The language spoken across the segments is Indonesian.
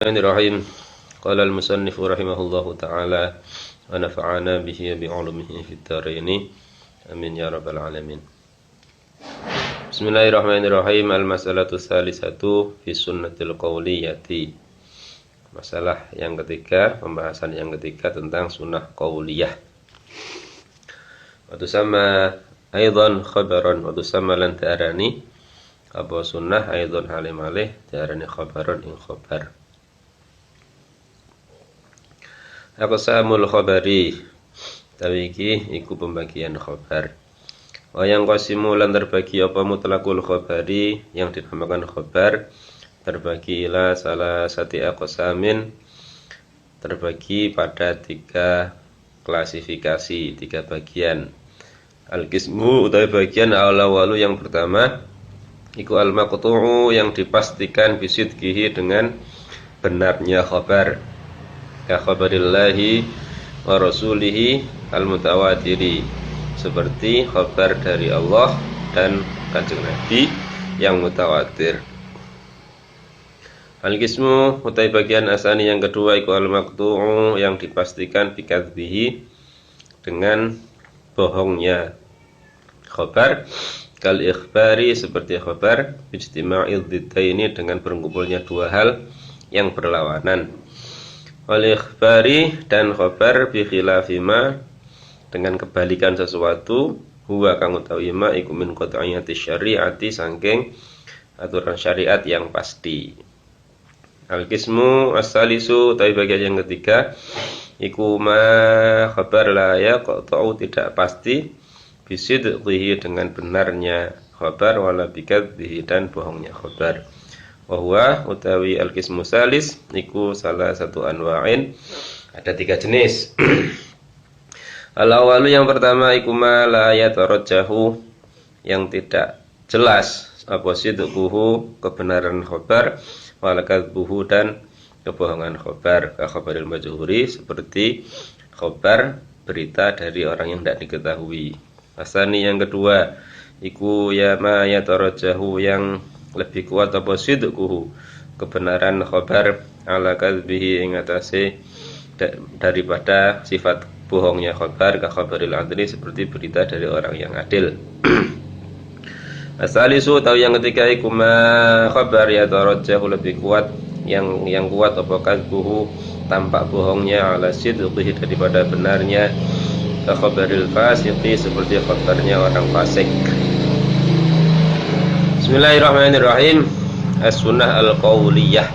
Bismillahirrahmanirrahim. Qala al-musannif rahimahullahu ta'ala wa nafa'ana bihi bi 'ulumihi fid dharain. Amin ya rabbal alamin. Bismillahirrahmanirrahim. Al-mas'alatu tsalisatu fi sunnatil qauliyati. Masalah yang ketiga, pembahasan yang ketiga tentang sunnah qauliyah. Wa tusamma aidan khabaran wa tusamma lan ta'arani apa sunnah aidan halim alih ta'arani khabaran ing khabar. Aqsamul khabari tawiki iku pembagian khabar. Wa yang qasimu lan terbagi apa mutlaqul khabari yang dinamakan khabar terbagi ila salah sati aqsamin, terbagi pada tiga klasifikasi, tiga bagian. Al-qismu utawi bagian awal-awalu yang pertama iku al-maqtu'u yang dipastikan bisidqihi dengan benarnya khabar. Ya khabarillahi wa rasulihi al-mutawatiri, seperti khabar dari Allah dan Kanjeng Nabi yang mutawatir. Al-qismu utai bagian asani yang kedua iku al-maqtu'u yang dipastikan bikadzbihi dengan bohongnya khabar, kal ikhbari seperti khabar ijtima'id dziddaini dengan berkumpulnya dua hal yang berlawanan. Wal ikhbari dan khabar bi khilafima dengan kebalikan sesuatu, huwa kang utawi ma iku min qat'iyati syariati saking aturan syariat yang pasti. Al-qismu as-salisu tapi bagian yang ketiga iku ma khabar la yaqta'u tidak pasti bisidqihi dengan benarnya khabar wala bikadzbihi dan bohongnya khabar. Wa utawi al-qismu salis iku salah satu anwa'in, ada tiga jenis. Al-awalu yang pertama iku ma la yatarajjahu yang tidak jelas apa sidquhu kebenaran khabar wal kadzbuhu dan kebohongan khabar, ka khabaril majhuri seperti khabar berita dari orang yang tidak diketahui. Asani yang kedua iku ya ma yatarajjahu yang lebih kuat apa sidquhu kebenaran khabar ala kadzbihi ing atase daripada sifat bohongnya khabar, ka khabaril adli seperti berita dari orang yang adil. Asalisu atau yang ketiga iku ma khabar ya tarajjahu lebih kuat yang kuat apa kadzbuhu tampak bohongnya ala sidqihi daripada benarnya, ka khabaril fasiqi seperti khabarnya orang fasik. Bismillahirrahmanirrahim. As-sunnah al-qauliyah.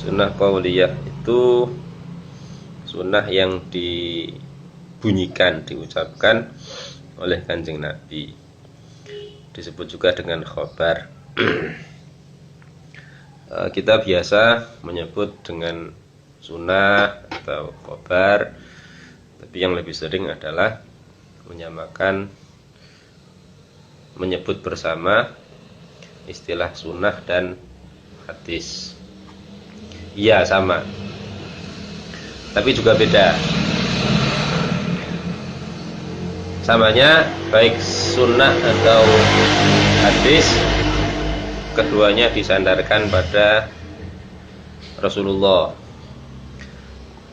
Sunnah qauliyah itu sunnah yang dibunyikan, diucapkan oleh Kanjeng Nabi. Disebut juga dengan khabar. Kita biasa menyebut dengan sunnah atau khabar, tapi yang lebih sering adalah menyebut bersama istilah sunnah dan hadis. Iya sama, tapi juga beda. Samanya baik sunnah atau hadis, keduanya disandarkan pada Rasulullah.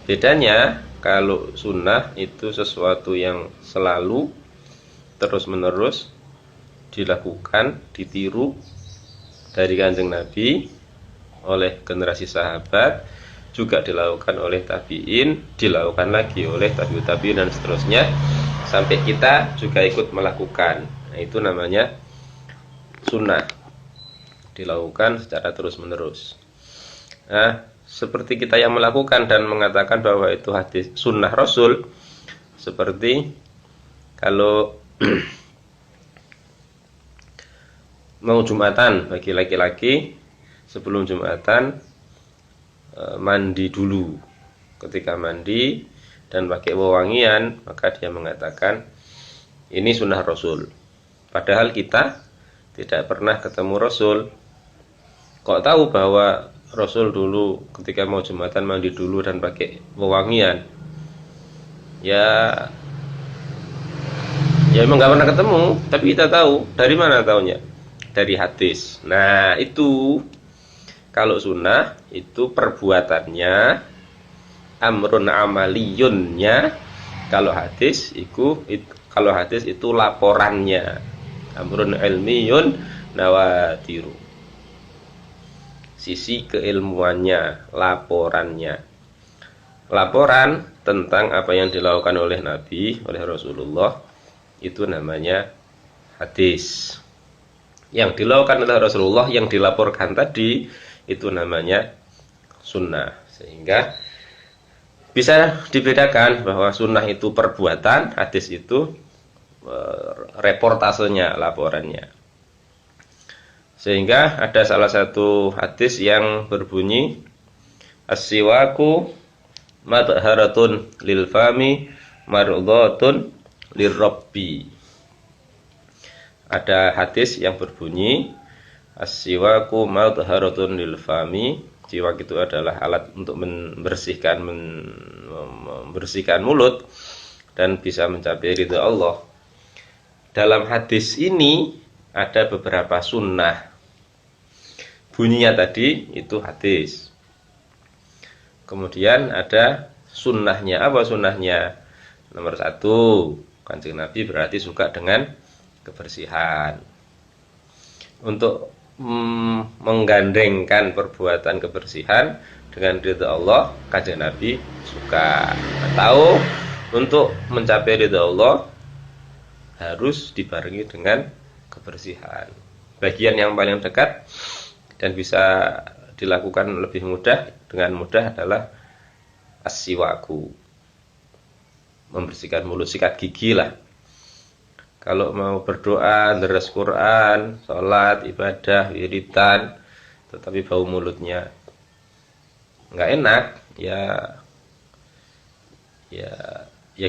Bedanya kalau sunnah itu sesuatu yang selalu terus menerus dilakukan, ditiru dari Kanjeng Nabi oleh generasi sahabat, juga dilakukan oleh tabi'in, dilakukan lagi oleh tabi'ut tabi'in dan seterusnya sampai kita juga ikut melakukan. Nah, itu namanya sunnah, dilakukan secara terus menerus. Nah, seperti kita yang melakukan dan mengatakan bahwa itu hadis sunnah Rasul, seperti kalau mau Jumatan bagi laki-laki sebelum Jumatan mandi dulu. Ketika mandi dan pakai wewangian, maka dia mengatakan ini sunnah Rasul. Padahal kita tidak pernah ketemu Rasul. Kok tahu bahwa Rasul dulu ketika mau Jumatan mandi dulu dan pakai wewangian? Ya emang gak pernah ketemu, tapi kita tahu. Dari mana taunya? Dari hadis. Nah, itu Kalau sunnah itu perbuatannya, amrun amaliyunnya. Kalau hadis itu laporannya, amrun ilmiyun nawatiru. Sisi keilmuannya, laporannya. Laporan tentang apa yang dilakukan oleh Nabi, oleh Rasulullah, itu namanya hadis. Yang dilakukan oleh Rasulullah, yang dilaporkan tadi, itu namanya sunnah. Sehingga bisa dibedakan bahwa sunnah itu perbuatan, hadis itu reportasenya, laporannya. Sehingga ada salah satu hadis yang berbunyi, as-siwaku madharatun lil fami mardhatun lirabbi. Ada hadis yang berbunyi, as-siwaku madharatun lil fami. Siwak itu adalah alat untuk membersihkan mulut dan bisa mencapai ridha Allah. Dalam hadis ini ada beberapa sunnah. Bunyinya tadi itu hadis. Kemudian ada sunnahnya. Apa sunnahnya? Nomor 1, Kanjeng Nabi berarti suka dengan kebersihan. Untuk menggandengkan perbuatan kebersihan dengan ridha Allah, Kanjeng Nabi suka. Tahu untuk mencapai ridha Allah harus dibarengi dengan kebersihan. Bagian yang paling dekat dan bisa dilakukan lebih mudah, dengan mudah adalah as-siwaku, membersihkan mulut, sikat gigi lah. Kalau mau berdoa, deres Quran, sholat, ibadah, wiridan, tetapi bau mulutnya nggak enak, ya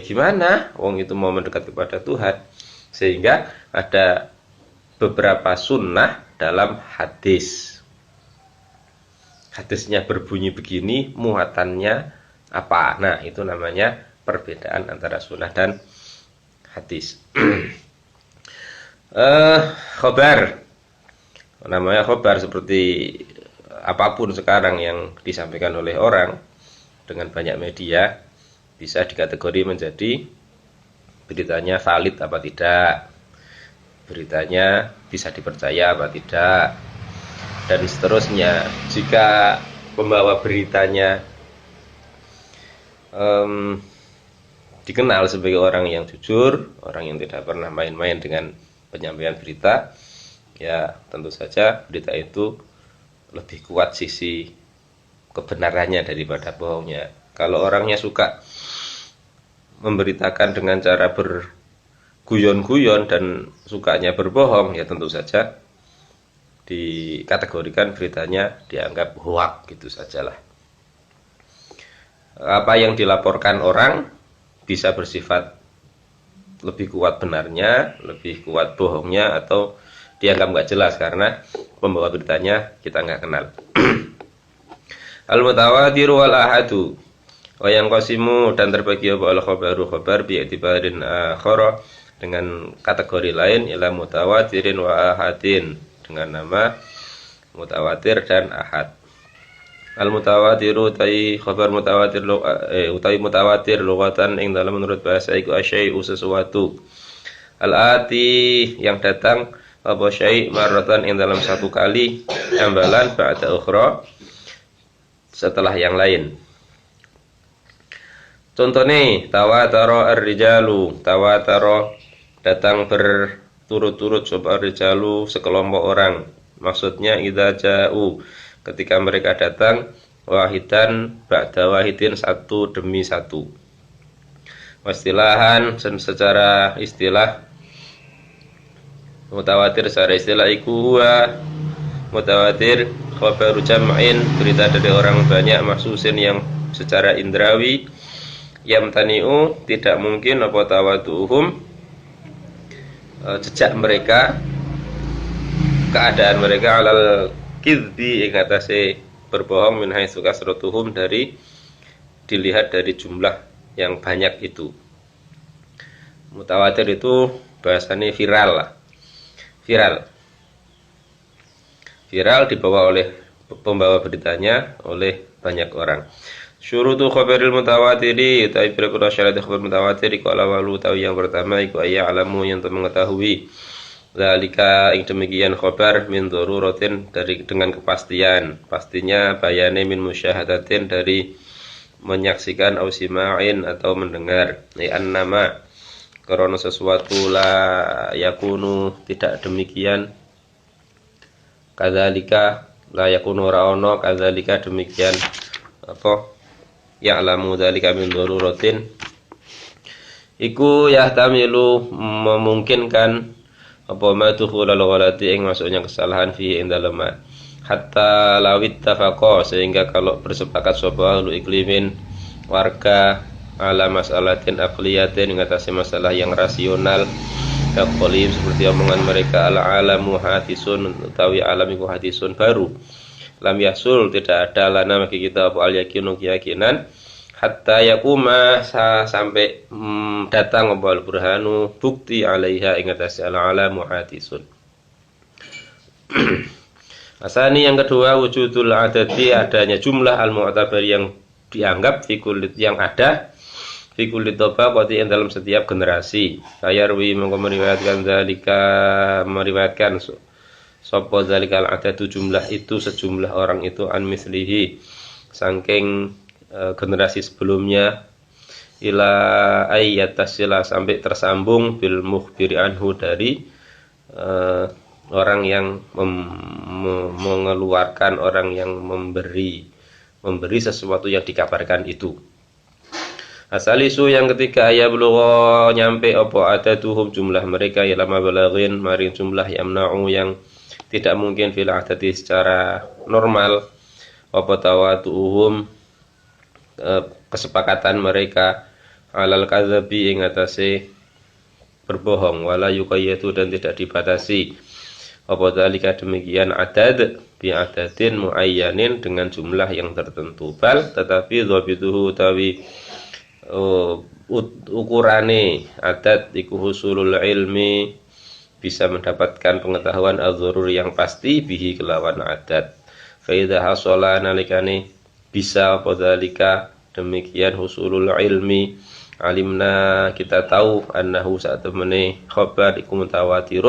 gimana? Wong itu mau mendekat kepada Tuhan. Sehingga ada beberapa sunnah dalam hadis. Hadisnya berbunyi begini, muatannya apa? Nah, itu namanya perbedaan antara sunnah dan hadis. Khobar, namanya khobar, seperti apapun sekarang yang disampaikan oleh orang dengan banyak media, bisa dikategori menjadi beritanya valid apa tidak, beritanya bisa dipercaya apa tidak, dan seterusnya. Jika pembawa beritanya dikenal sebagai orang yang jujur, orang yang tidak pernah main-main dengan penyampaian berita, ya tentu saja berita itu lebih kuat sisi kebenarannya daripada bohongnya. Kalau orangnya suka memberitakan dengan cara berguyon-guyon dan sukanya berbohong, ya tentu saja dikategorikan beritanya dianggap hoak, gitu sajalah. Apa yang dilaporkan orang bisa bersifat lebih kuat benarnya, lebih kuat bohongnya, atau dianggap nggak jelas karena pembawa beritanya kita nggak kenal. Al-mutawatir wal ahadu, wa yang qasimu, dan terbagi apa al-khabaru khabar bi'tibarin akhara, dengan kategori lain, ila mutawatirin wa ahadin, dengan nama mutawatir dan ahad. Al-mutawatiru utai khabar mutawatir utai mutawatir lughatan ing dalam menurut bahasa iku asyai'u sesuatu. Al-ati yang datang apa syai' marratan ing dalam satu kali, ambalan ba'da ukhra, setelah yang lain. Contohnya tawatara ar-rijalu, tawatara datang berturut-turut sapa ar-rijalu, sekelompok orang. Maksudnya idza ja'u, ketika mereka datang, wahidan ba'da wahidin, satu demi satu. Wastilahan, secara istilah, mutawatir secara istilah iku huwa mutawatir khabaru jam'in, berita dari orang banyak, mahsusin yang secara indrawi, yamtani'u, tidak mungkin apa tawaduhum, jejak mereka, keadaan mereka, alal kidbi, ing atase berbohong, min haitsu kasratuhum, dari dilihat dari jumlah yang banyak itu. Mutawatir itu bahasanya viral lah. Viral dibawa oleh pembawa beritanya oleh banyak orang. Syurutu khabaril mutawatiri utawi pira-pira syarat khabar mutawatir iku alawalu utawi yang pertama iku alamu yang mengetahui zalika ing demikian khabar min daruratin dari dengan kepastian pastinya bayane min musyahadatin dari menyaksikan au sima'in atau mendengar annama karena sesuatu la yakunu tidak demikian kadzalika la yakunu ra'ono kadzalika demikian apa ya'lamu dzalika min daruratin iku yahtamilu memungkinkan apa ma tukhulul ghalati ing masuknya kesalahan fi ing dalem hatta lawit tafaqa sehingga kalau bersepakat sapa ahlu iklimin warga ala mas'alatin aqliyatin mengatasi masalah yang rasional kaqolim seperti omongan mereka ala alamu hadisun utawi alam iku hadisun baru lam yasul tidak ada lana bagi kita apa al yakinu keyakinan hatta yakuma sampai datang apa al burhanu bukti alaiha ing atase al alamu hadisun. Asani yang kedua wujudul adadi adanya jumlah al mu'tabar yang dianggap fi kulli yang ada fi kulli tabaqati dalam setiap generasi. Sayarwi meriwayatkan zalika meriwayatkan sapa zalikal adadu jumlah itu sejumlah orang itu an mislihi saking generasi sebelumnya ila ayyatasila sampai tersambung bil mukhbiri anhu dari orang yang mengeluarkan orang yang memberi sesuatu yang dikabarkan itu. Asalisu yang ketiga ya belum nyampe apa adaduhum jumlah mereka ila mabalaghin maring jumlah yamna'u yang tidak mungkin fil adati secara normal apa tawatuhum kesepakatan mereka alal kadzabi ing atase berbohong wala yuqayyatu dan tidak dibatasi apa dzalika demikian adad bi adadin muayyanin dengan jumlah yang tertentu bal tetapi dhabituhu utawi ukurane adad iku husulul ilmi bisa mendapatkan pengetahuan az-dzurur yang pasti bihi kelawan adad fa idza hasala nalikane bisa dzalika demikian husulul ilmi alimna kita tahu annahu satemene khabar iku mutawatir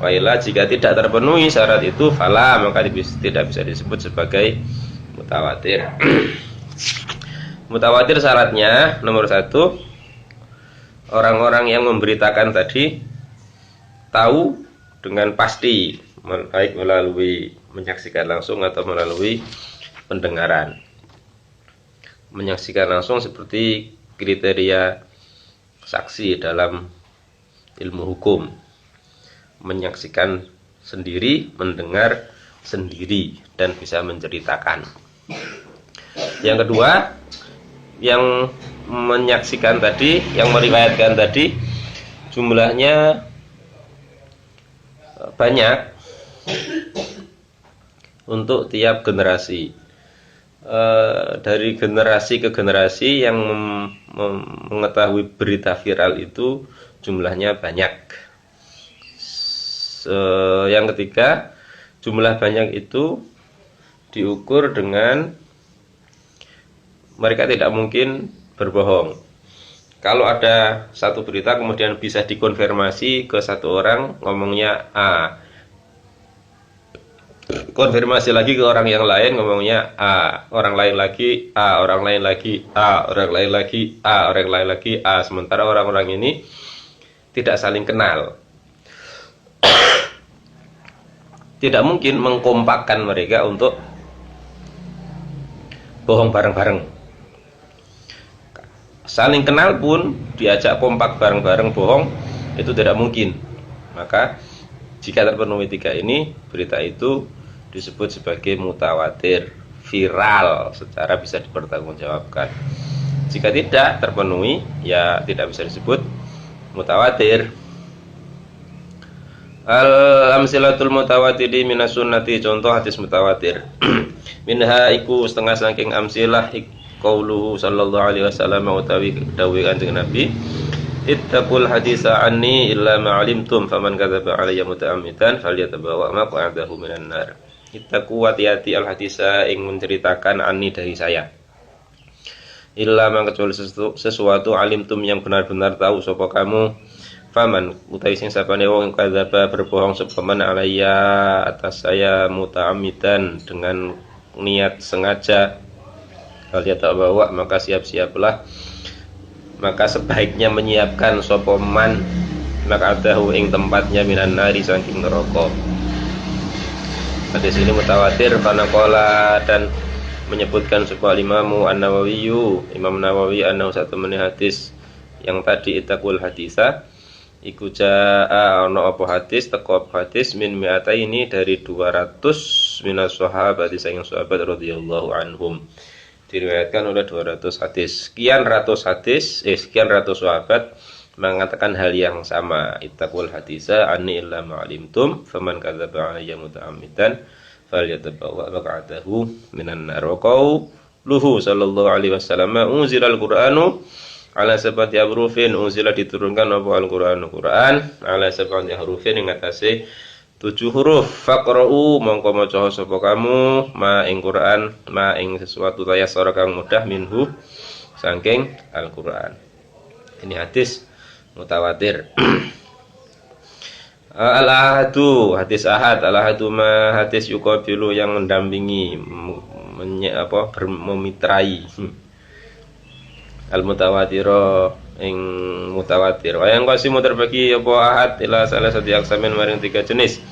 wa ila jika tidak terpenuhi syarat itu fala maka tidak bisa disebut sebagai mutawatir. Mutawatir syaratnya nomor 1 orang-orang yang memberitakan tadi tahu dengan pasti baik melalui menyaksikan langsung atau melalui pendengaran. Menyaksikan langsung seperti kriteria saksi dalam ilmu hukum. Menyaksikan sendiri, mendengar sendiri dan bisa menceritakan. Yang kedua, yang menyaksikan tadi, yang meriwayatkan tadi jumlahnya banyak untuk tiap generasi. Dari generasi ke generasi yang mengetahui berita viral itu jumlahnya banyak. Yang ketiga, jumlah banyak itu diukur dengan mereka tidak mungkin berbohong. Kalau ada satu berita kemudian bisa dikonfirmasi ke satu orang ngomongnya A, konfirmasi lagi ke orang yang lain ngomongnya A, orang lain lagi A, orang lain lagi A, orang lain lagi A, orang lain lagi A, sementara orang-orang ini tidak saling kenal. Tidak mungkin mengkompakkan mereka untuk bohong bareng-bareng. Saling kenal pun diajak kompak bareng-bareng bohong itu tidak mungkin. Maka jika terpenuhi 3 ini, berita itu disebut sebagai mutawatir, viral, secara bisa dipertanggungjawabkan. Jika tidak terpenuhi, ya tidak bisa disebut mutawatir. Al-amsilatul mutawatiri minas sunnati, contoh hadis mutawatir. Minha iku setengah saking amsilah qauluhu sallallahu alaihi wasallam utawi dawuh Kanjeng Nabi, ittaqul haditsa anni illa ma alimtum faman kadzaba alayya muta'ammidan falyatabawa maq'adahu minan nar. Ittaqu hati-hati al-hadisa ing menceritakan ani dari saya. Illa man kecuali sesuatu alimtum yang benar-benar tahu sapa kamu. Faman utawi sing sapane wong kadzaba berbohong sapa man alayya atas saya muta'ammidan dengan niat sengaja. Kalian tak bawa maka siap-siaplah, maka sebaiknya menyiapkan sapa man maka adahu ing tempatnya minan nari saking neraka. Hadis ini mutawatir karena qala dan menyebutkan sebuah Imam An-Nawawi, Imam Nawawi annahu satu menit hadis yang tadi ittaqul hadisa iku jaa ana apa hadis teko hadis min mi'ataini dari 200 minas sahabat saking sahabat radhiyallahu anhum, diriwayatkan oleh 200 hadis. Sekian ratus sahabat mengatakan hal yang sama, ittaqul hadisa anni illa ma'alimtum faman kadzaba alayya muta'ammidan falyatabawwa maq'adahu minan nar. Wa qauluhu sallallahu alaihi wasallam unzilal qur'anu ala sab'ati ahrufin, unzila diturunkan apa al-Qur'an ala sab'ati ahrufin ing atase 7 huruf. Faqra'u mongko maca sapa kamu ma ing Qur'an ma ing sesuatu tayassara kang mudah minhu saking Al-Qur'an. Ini hadis mutawatir. Al-ahadu hadis ahad, al-ahadu ma hadis yuqabilu yang mendampingi memitrai al-mutawatiro ing mutawatir. Wa yang qasimu terbagi apa ahad ila salah satu aksamin maring 3 jenis.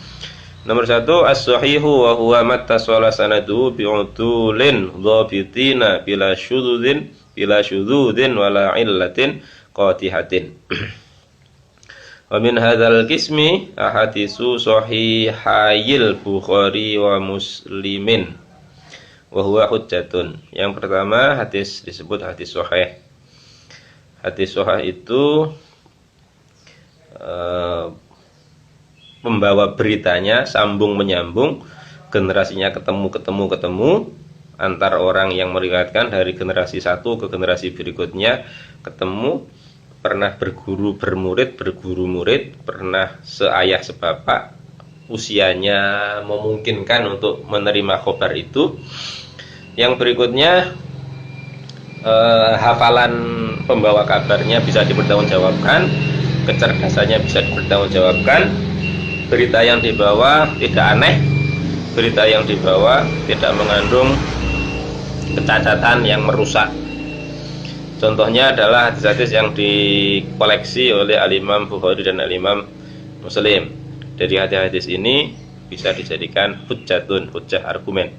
Nomor 1 as-sahihu wa huwa mattasala sanadu bi'udulin dhabitina bila syudzudin wala illatin qatihatin. Wa min hadzal qismi ahadisu sahihayil Bukhari wa Muslimin wa huwa hujjatun. Yang pertama hadis disebut hadis sahih. Hadis sahih itu membawa beritanya sambung menyambung, generasinya ketemu antar orang yang meriwayatkan dari generasi satu ke generasi berikutnya, ketemu, pernah berguru murid, pernah seayah sebapak, usianya memungkinkan untuk menerima khabar itu. Yang berikutnya hafalan pembawa kabarnya bisa dipertanggungjawabkan, kecerdasannya bisa dipertanggungjawabkan, berita yang dibawa tidak aneh, berita yang dibawa tidak mengandung kecacatan yang merusak. Contohnya adalah hadis-hadis yang dikoleksi oleh Al-Imam Bukhari dan Al-Imam Muslim. Dari hadis-hadis ini bisa dijadikan hujjah argumen.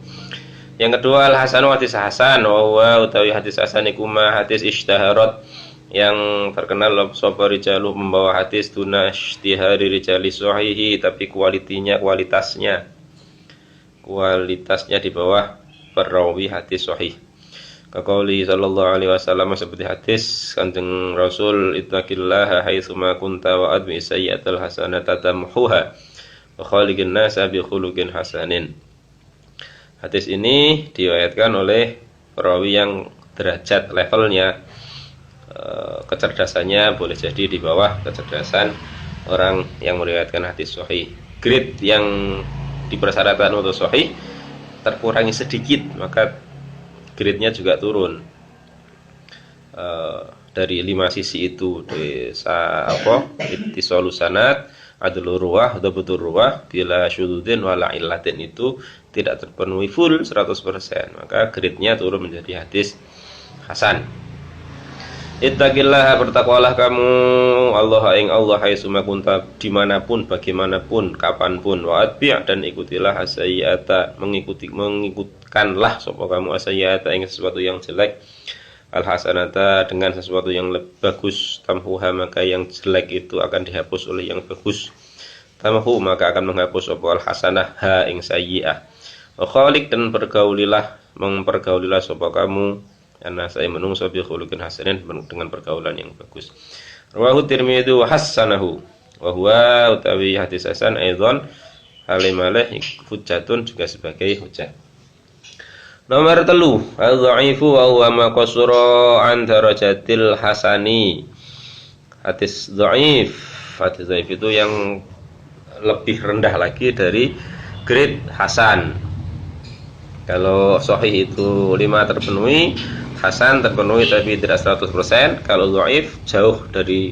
Yang kedua al-hasanu hadis hasan, wa utawi hadis hasan iku ma hadis isytaharat yang terkenal sapa rijalu membawa hadis duna ishtihari rijali sahihi, tapi kualitasnya di bawah perawi hadis sahih. Kaqauli sallallahu alaihi wasallam, seperti hadis Kanjeng Rasul, ittaqillaha haitsu ma kunta wa admi sayyi'atal hasanata tamhuha wa khaliqin nasa bi khuluqin hasanin. Hadis ini diriwayatkan oleh perawi yang derajat levelnya kecerdasannya boleh jadi di bawah kecerdasan orang yang meriwayatkan hadis sahih. Grade yang dipersyaratkan untuk sahih terkurangi sedikit, maka grade-nya juga turun dari 5 sisi itu, ittisalu sanad, adlur ruwah, dhabutur ruwah, bila syudzudin wala illatin itu tidak terpenuhi full 100%, maka grade-nya turun menjadi hadis hasan. Ittaqillaha, bertakwalah kamu Allah ing Allah haitsu kunta, dimanapun, bagaimanapun, kapanpun, wa atbi' dan ikutilah asayyi'ata, mengikutkanlah sapa kamu asayyi'ata ing sesuatu yang jelek, al hasanata dengan sesuatu yang bagus, tamhuha maka yang jelek itu akan dihapus oleh yang bagus, tamhu maka akan menghapus sapa al hasanah ha ing sayyi'ah. Wa khaliq dan mempergaulilah sapa kamu karena saya menungso bi khuluqin hasanin, dengan pergaulan yang bagus. Rawahu Tirmidzi wa hasanahu wa huwa utawi hadis hasan aidan halimalih hujjatun, juga sebagai hujjah. Nomor 3 al-dha'ifu wa huwa ma qasara an darajatil hasani. Hadis dhaif itu yang lebih rendah lagi dari grade hasan. Kalau sahih itu 5 terpenuhi, hasan terpenuhi tapi tidak 100%, kalau dhaif jauh dari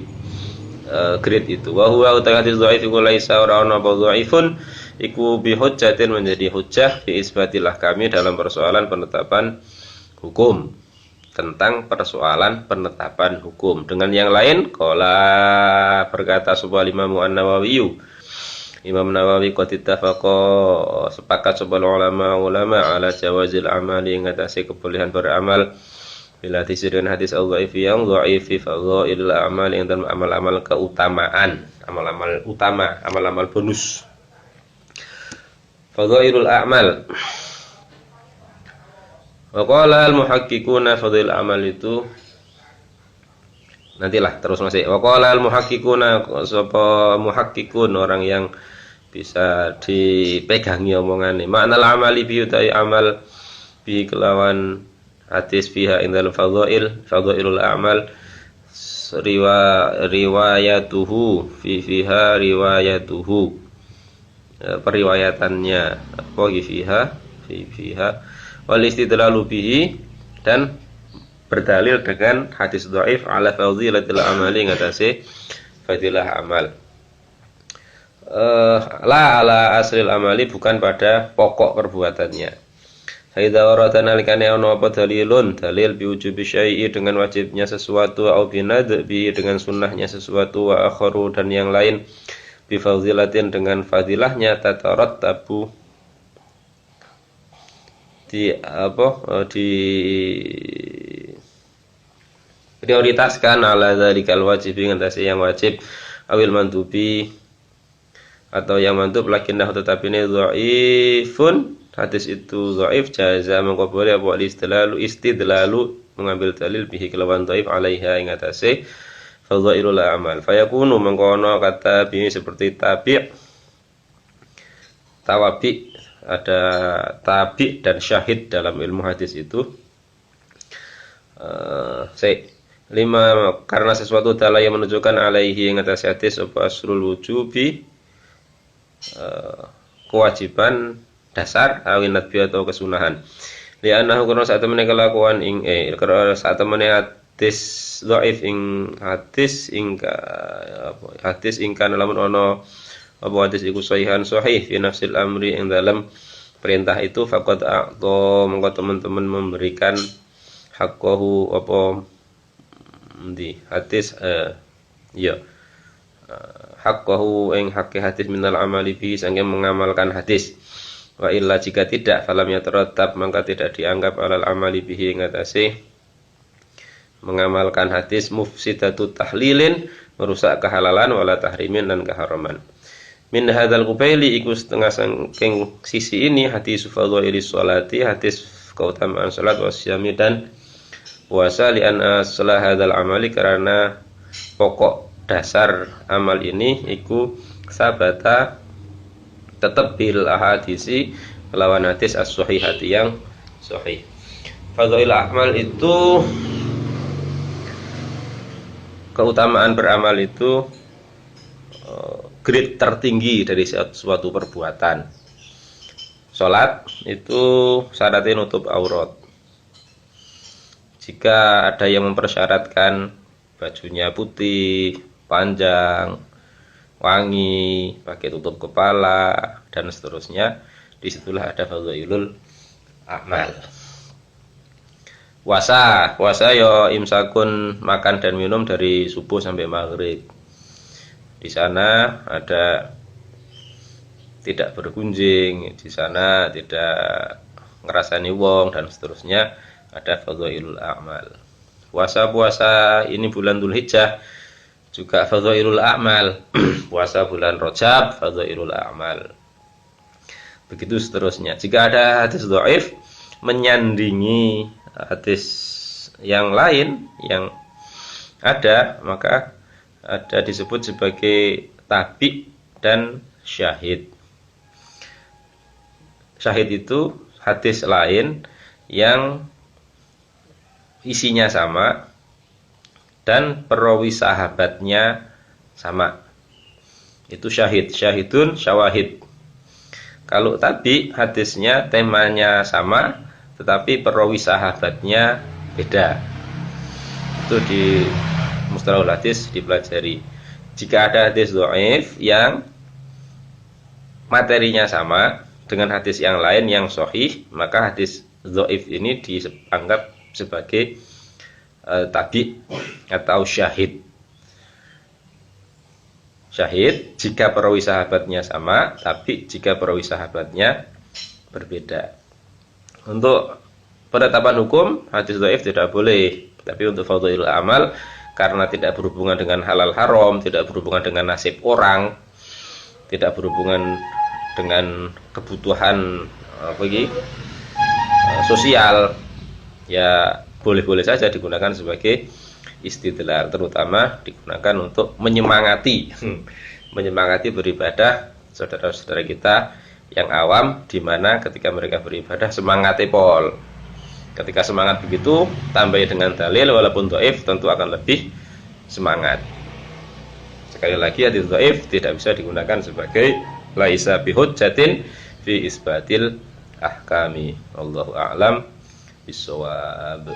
grade itu. Wa huwa hadis dhaif iku laisa ora ana apa dhaifun iku bi hujjatin menjadi hujjah fi isbatilah kami dalam persoalan penetapan hukum, tentang persoalan penetapan hukum. Dengan yang lain, qala berkata sebuah Imam An-Nawawi, Imam Nawawi qad ittafaqa sepakat sebuah ulama ala jawazil amali ing atase kebolehan beramal bila disirin hadis al-dhaif yang dhaif fi fadhailil a'mal yang dalam amal-amal keutamaan, amal-amal utama, amal-amal bonus. Fadhailul a'mal. Wa qala al-muhaqqiquna fadhail amal itu nantilah terus masih. Wa qala al-muhaqqiquna sapa muhaqqiqun orang yang bisa dipegangi omongane. Makna amali bi utai amal bi kelawan hadis fiha indal fadhailul a'mal riwayatuhu fiha riwayatuhu periwayatannya apa fiha wal istidlalu bihi dan berdalil dengan hadis dhaif ala fadilatil amali ngatasi fadilah amal. La ala asril amali bukan pada pokok perbuatannya. Haidza warada nalikane ana apa dalilun dalil biwujubi syai'i dengan wajibnya sesuatu au binadbi dengan sunnahnya sesuatu wa akharu dan yang lain bi fadilatin dengan fadilahnya tatarattabu di prioritaskan ala dzalikal wajib ngatasi yang wajib awil mandubi atau yang mandub lakinnah tetapi ini dhaifun hadis itu dhaif jaza mengko boleh apa istidlalu mengambil dalil bihi kelawan dhaif alaiha ing atase fadhailul a'mal fayakunu mengkono kata bihi seperti tawabi ada tabi dan syahid dalam ilmu hadis itu 5 karena sesuatu dalil yang menunjukkan alaihi ing atase hadis apa asrul wujubi kewajiban dasar awin nadbi atau kesunahan li'annahu karena saat temene kelakuan ing karena saat temene hadis dhaif ing hadis ingkang lamun ono apa hadis iku sahihan sahih fi nafsil amri ing dalam perintah itu faqad a'ta mengko teman-teman memberikan haqqahu apa di hadis haqqahu ing haqqi hadis minal amali bihi sangge mengamalkan hadis wa illa jika tidak falam yatarattab maka tidak dianggap alal amali bihi ing atase mengamalkan hadis mufsidatu tahlilin merusak kehalalan wala tahrimin dan keharaman min hadzal qubaili iku setengah saking sisi ini hadis fadhailis sholati hadis keutamaan salat wasyami dan puasa li anna salah hadzal amali karena pokok dasar amal ini iku sabata tetap bil ahadisi lawan hadis as-sahihati yang sahih. Fadhail amal itu keutamaan beramal itu grade tertinggi dari suatu perbuatan. Salat itu syaratnya nutup aurat. Jika ada yang mempersyaratkan bajunya putih, panjang, wangi, pakai tutup kepala dan seterusnya, disitulah ada fadhailul amal. Puasa ya imsakun makan dan minum dari subuh sampai maghrib. Di sana ada tidak bergunjing, di sana tidak ngerasani wong dan seterusnya, ada fadhailul amal. Puasa ini bulan Dzulhijjah juga fadhailul a'mal. Puasa bulan Rajab fadhailul a'mal. Begitu seterusnya. Jika ada hadis dhaif menyandingi hadis yang lain yang ada, maka ada disebut sebagai tabi dan syahid. Syahid itu hadis lain yang isinya sama dan perawi sahabatnya sama. Itu syahid, syahidun, syawahid. Kalau tadi hadisnya temanya sama, tetapi perawi sahabatnya beda. Itu di mustalahul hadis dipelajari. Jika ada hadis dhaif yang materinya sama dengan hadis yang lain yang sahih, maka hadis dhaif ini dianggap sebagai tabi atau syahid. Syahid jika perawi sahabatnya sama, tapi jika perawi sahabatnya berbeda. Untuk penetapan hukum hadis dhaif tidak boleh, tapi untuk fadhailul amal karena tidak berhubungan dengan halal haram, tidak berhubungan dengan nasib orang, tidak berhubungan dengan kebutuhan sosial, ya boleh-boleh saja digunakan sebagai istidlal, terutama digunakan untuk menyemangati beribadah saudara-saudara kita yang awam, di mana ketika mereka beribadah semangatnya pol. Ketika semangat begitu, tambah dengan dalil walaupun dhaif, tentu akan lebih semangat. Sekali lagi, hadis dhaif tidak bisa digunakan sebagai laisa bihujjatin fi isbatil ahkami. Wallahu a'lam bishawab.